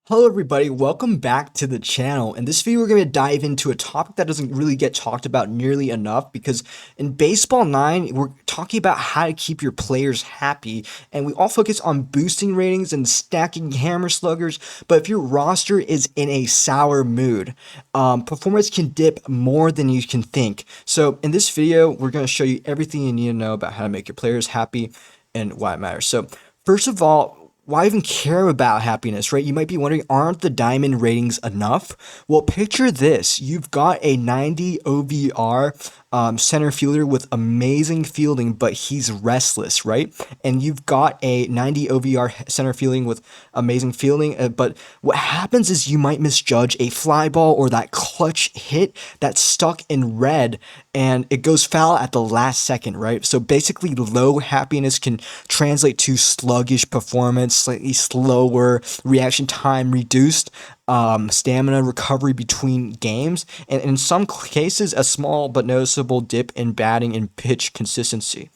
Hello everybody, welcome back to the channel. In this video we're going to dive into a topic that doesn't really get talked about nearly enough because in Baseball 9 we're talking about how to keep your players happy, and we all focus on boosting ratings and stacking hammer sluggers. But if your roster is in a sour mood, performance can dip more than you can think. So in this video we're going to show you everything you need to know about how to make your players happy and why it matters. So first of all, why even care about happiness, right? You might be wondering, aren't the diamond ratings enough? Well, picture this. You've got a 90 OVR center fielder with amazing fielding, but he's restless, right? And you've got a 90 OVR center fielding with amazing fielding, but what happens is you might misjudge a fly ball or that clutch hit that's stuck in red and it goes foul at the last second, right? So basically, low happiness can translate to sluggish performance, slightly slower reaction time, reduced stamina recovery between games, and in some cases, a small but noticeable dip in batting and pitch consistency.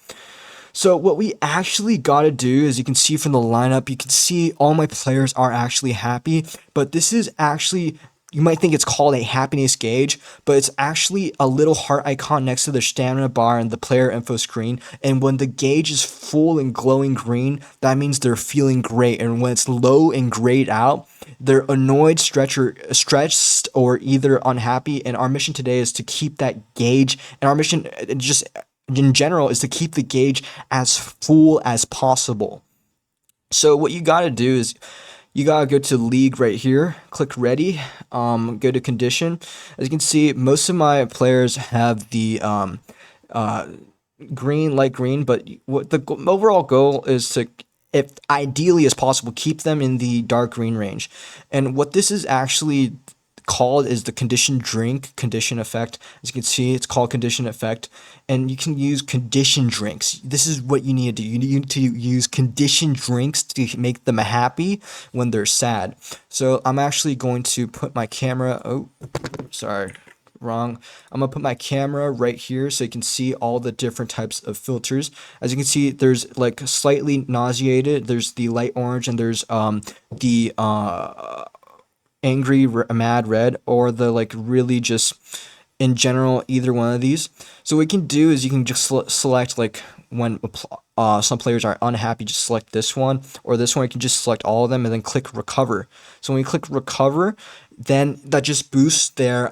So what we actually got to do, as you can see from the lineup, you can see all my players are actually happy, but this is actually, you might think it's called a happiness gauge, but it's actually a little heart icon next to the stamina bar and the player info screen. And when the gauge is full and glowing green, that means they're feeling great. And when it's low and grayed out, they're annoyed, stressed, or either unhappy. And our mission today is to keep that gauge. And our mission, just in general, is to keep the gauge as full as possible. So what you got to do is you gotta go to league right here, click ready, go to condition. As you can see, most of my players have the green, light green, but what the overall goal is to, if ideally as possible, keep them in the dark green range. And what this is actually called is the condition drink condition effect. As you can see, it's called condition effect, and you can use condition drinks. This is what you need to do. You need to use condition drinks to make them happy when they're sad. So I'm actually going to put my camera, oh, sorry, wrong. I'm gonna put my camera right here so you can see all the different types of filters. As you can see, there's like slightly nauseated, there's the light orange, and there's the angry, mad, red, or the like really just in general, either one of these. So what you can do is you can just select, like, when some players are unhappy, just select this one or this one. You can just select all of them and then click recover. So when you click recover, then that just boosts their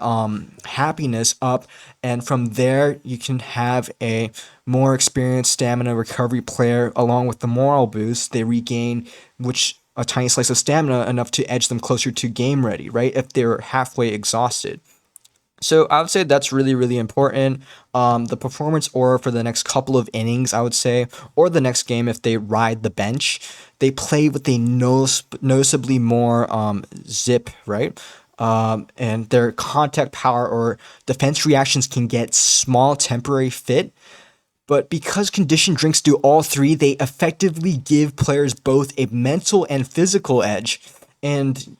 happiness up, and from there you can have a more experienced stamina recovery player along with the moral boost they regain, which a tiny slice of stamina enough to edge them closer to game ready, right? If they're halfway exhausted. So I would say that's really, really important. The performance aura for the next couple of innings, I would say, or the next game if they ride the bench, they play with a noticeably more zip, right? And their contact power or defense reactions can get small temporary fit. But because condition drinks do all three, they effectively give players both a mental and physical edge. And,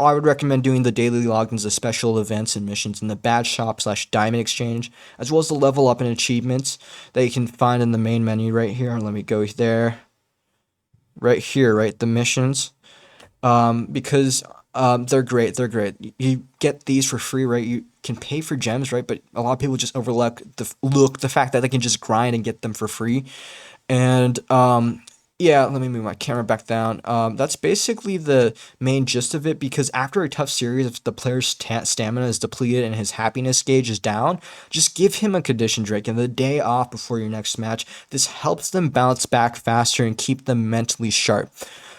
I would recommend doing the daily logins, the special events and missions in the badge shop / diamond exchange, as well as the level up and achievements that you can find in the main menu right here. Let me go there. Right here, right? The missions. Because they're great. They're great. You get these for free, right? You can pay for gems, right? But a lot of people just overlook the fact that they can just grind and get them for free. And yeah, let me move my camera back down. That's basically the main gist of it, because after a tough series, if the player's stamina is depleted and his happiness gauge is down, just give him a condition drink and the day off before your next match. This helps them bounce back faster and keep them mentally sharp.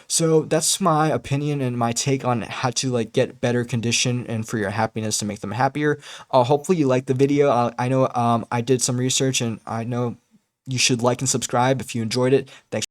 So that's my opinion and my take on how to get better condition and for your happiness to make them happier. Hopefully you liked the video. I know I did some research, and I know you should like and subscribe if you enjoyed it. Thanks.